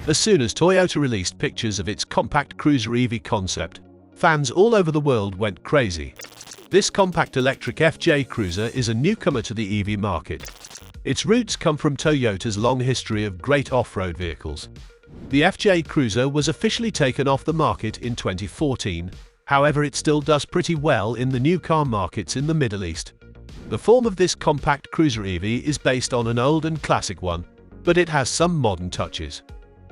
As soon as Toyota released pictures of its compact cruiser EV concept, fans all over the world went crazy. This compact electric FJ Cruiser is a newcomer to the EV market. Its roots come from Toyota's long history of great off-road vehicles. The FJ Cruiser was officially taken off the market in 2014, however it still does pretty well in the new car markets in the Middle East. The form of this compact cruiser EV is based on an old and classic one, but it has some modern touches.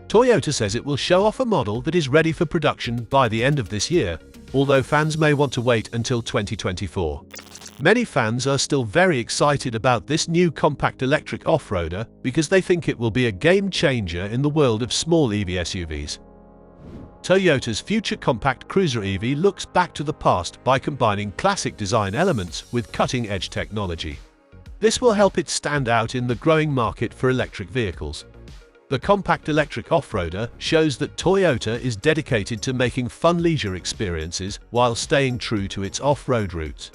Toyota says it will show off a model that is ready for production by the end of this year, although fans may want to wait until 2024. Many fans are still very excited about this new compact electric off-roader because they think it will be a game changer in the world of small EV SUVs. Toyota's future compact cruiser EV looks back to the past by combining classic design elements with cutting-edge technology. This will help it stand out in the growing market for electric vehicles. The compact electric off-roader shows that Toyota is dedicated to making fun leisure experiences while staying true to its off-road roots.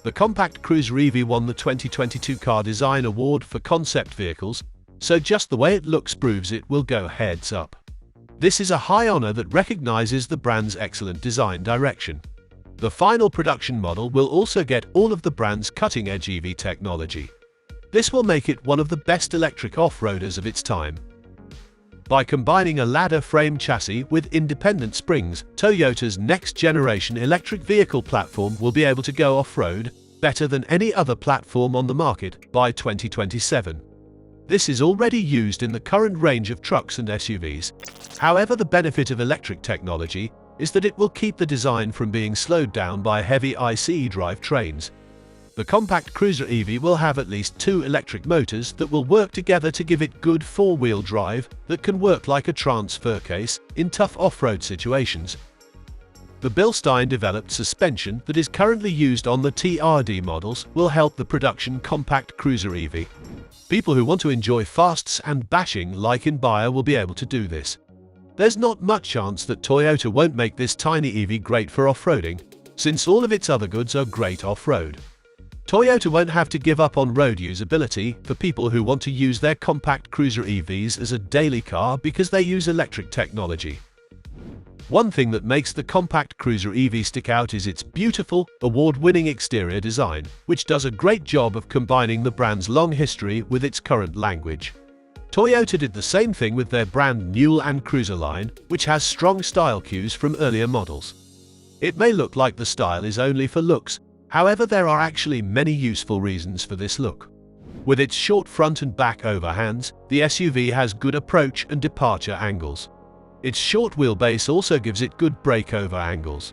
The compact cruiser EV won the 2022 Car Design Award for concept vehicles, so just the way it looks proves it will go heads up. This is a high honor that recognizes the brand's excellent design direction. The final production model will also get all of the brand's cutting-edge EV technology. This will make it one of the best electric off-roaders of its time. By combining a ladder frame chassis with independent springs, Toyota's next-generation electric vehicle platform will be able to go off-road better than any other platform on the market by 2027. This is already used in the current range of trucks and SUVs. However, the benefit of electric technology is that it will keep the design from being slowed down by heavy ICE drivetrains. The compact cruiser EV will have at least 2 electric motors that will work together to give it good 4-wheel drive that can work like a transfer case in tough off-road situations. The Bilstein-developed suspension that is currently used on the TRD models will help the production compact cruiser EV. People who want to enjoy fasts and bashing like in Bayer will be able to do this. There's not much chance that Toyota won't make this tiny EV great for off-roading, since all of its other goods are great off-road. Toyota won't have to give up on road usability for people who want to use their compact cruiser EVs as a daily car because they use electric technology. One thing that makes the compact cruiser EV stick out is its beautiful, award-winning exterior design, which does a great job of combining the brand's long history with its current language. Toyota did the same thing with their brand new and Cruiser line, which has strong style cues from earlier models. It may look like the style is only for looks, however there are actually many useful reasons for this look. With its short front and back overhands, the SUV has good approach and departure angles. Its short wheelbase also gives it good breakover angles.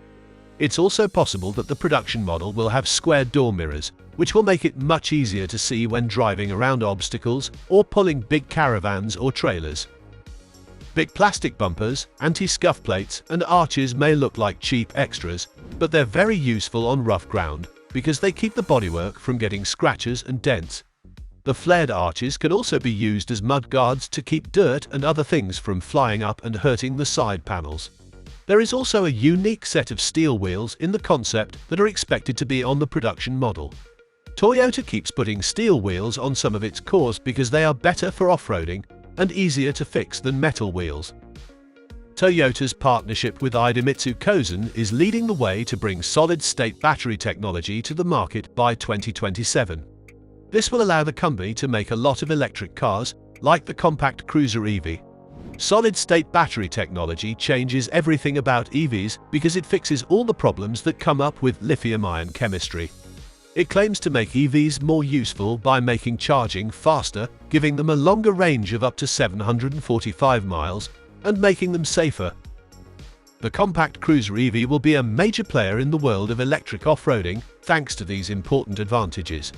It's also possible that the production model will have square door mirrors, which will make it much easier to see when driving around obstacles or pulling big caravans or trailers. Big plastic bumpers, anti-scuff plates, and arches may look like cheap extras, but they're very useful on rough ground because they keep the bodywork from getting scratches and dents. The flared arches can also be used as mud guards to keep dirt and other things from flying up and hurting the side panels. There is also a unique set of steel wheels in the concept that are expected to be on the production model. Toyota keeps putting steel wheels on some of its cores because they are better for off-roading and easier to fix than metal wheels. Toyota's partnership with Idemitsu Kozen is leading the way to bring solid-state battery technology to the market by 2027. This will allow the company to make a lot of electric cars, like the compact cruiser EV. Solid-state battery technology changes everything about EVs because it fixes all the problems that come up with lithium-ion chemistry. It claims to make EVs more useful by making charging faster, giving them a longer range of up to 745 miles, and making them safer. The compact cruiser EV will be a major player in the world of electric off-roading thanks to these important advantages.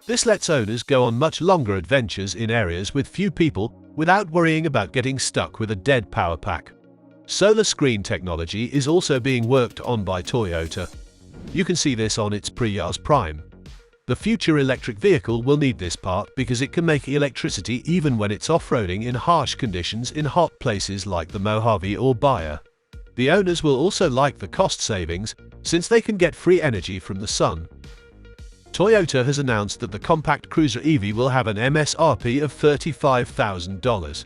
This lets owners go on much longer adventures in areas with few people without worrying about getting stuck with a dead power pack. Solar screen technology is also being worked on by Toyota. You can see this on its Prius Prime. The future electric vehicle will need this part because it can make electricity even when it's off-roading in harsh conditions in hot places like the Mojave or Bayer. The owners will also like the cost savings, since they can get free energy from the sun. Toyota has announced that the compact cruiser EV will have an MSRP of $35,000.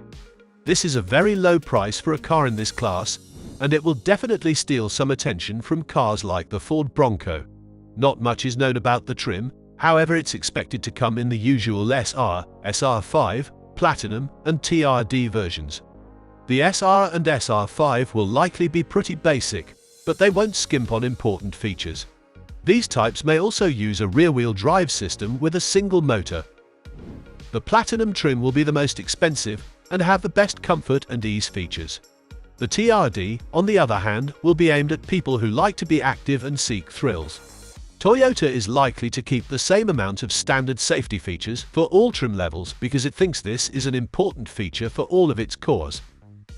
This is a very low price for a car in this class, and it will definitely steal some attention from cars like the Ford Bronco. Not much is known about the trim, however it's expected to come in the usual SR, SR5, Platinum, and TRD versions. The SR and SR5 will likely be pretty basic, but they won't skimp on important features. These types may also use a rear-wheel drive system with a single motor. The Platinum trim will be the most expensive and have the best comfort and ease features. The TRD, on the other hand, will be aimed at people who like to be active and seek thrills. Toyota is likely to keep the same amount of standard safety features for all trim levels because it thinks this is an important feature for all of its cores.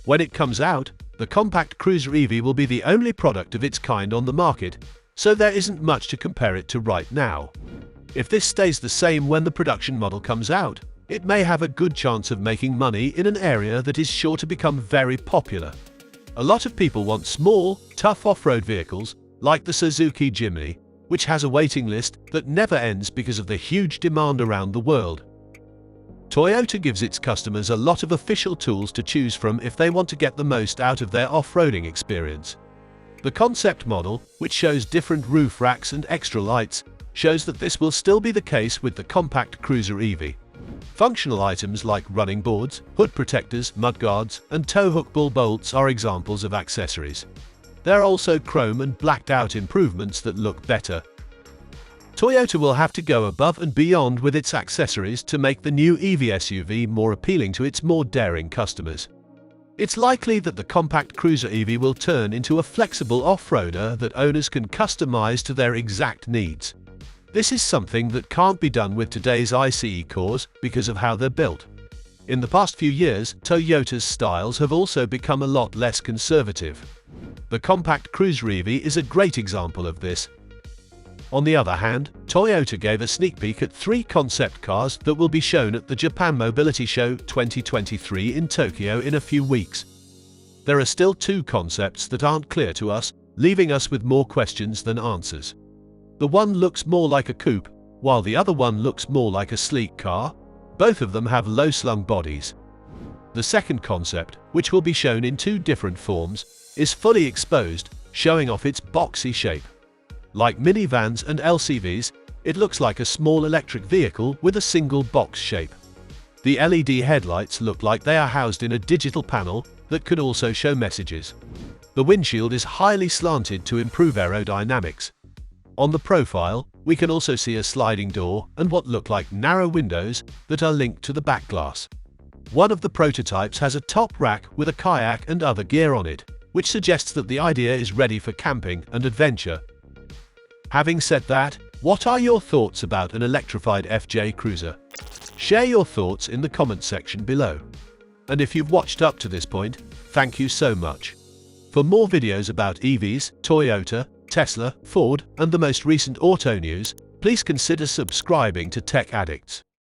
When it comes out, the compact cruiser EV will be the only product of its kind on the market, so there isn't much to compare it to right now. If this stays the same when the production model comes out, it may have a good chance of making money in an area that is sure to become very popular. A lot of people want small, tough off-road vehicles, like the Suzuki Jimny, which has a waiting list that never ends because of the huge demand around the world. Toyota gives its customers a lot of official tools to choose from if they want to get the most out of their off-roading experience. The concept model, which shows different roof racks and extra lights, shows that this will still be the case with the compact cruiser EV. Functional items like running boards, hood protectors, mudguards, and tow hook ball bolts are examples of accessories. There are also chrome and blacked-out improvements that look better. Toyota will have to go above and beyond with its accessories to make the new EV SUV more appealing to its more daring customers. It's likely that the compact cruiser EV will turn into a flexible off-roader that owners can customize to their exact needs. This is something that can't be done with today's ICE cores because of how they're built. In the past few years, Toyota's styles have also become a lot less conservative. The compact cruiser EV is a great example of this. On the other hand, Toyota gave a sneak peek at 3 concept cars that will be shown at the Japan Mobility Show 2023 in Tokyo in a few weeks. There are still 2 concepts that aren't clear to us, leaving us with more questions than answers. The one looks more like a coupe, while the other one looks more like a sleek car. Both of them have low-slung bodies. The second concept, which will be shown in 2 different forms, is fully exposed, showing off its boxy shape. Like minivans and LCVs, it looks like a small electric vehicle with a single box shape. The LED headlights look like they are housed in a digital panel that can also show messages. The windshield is highly slanted to improve aerodynamics. On the profile, we can also see a sliding door and what look like narrow windows that are linked to the back glass. One of the prototypes has a top rack with a kayak and other gear on it, which suggests that the idea is ready for camping and adventure. Having said that, what are your thoughts about an electrified FJ Cruiser? Share your thoughts in the comment section below. And if you've watched up to this point, thank you so much. For more videos about EVs, Toyota, Tesla, Ford, and the most recent auto news, please consider subscribing to Tech Addicts.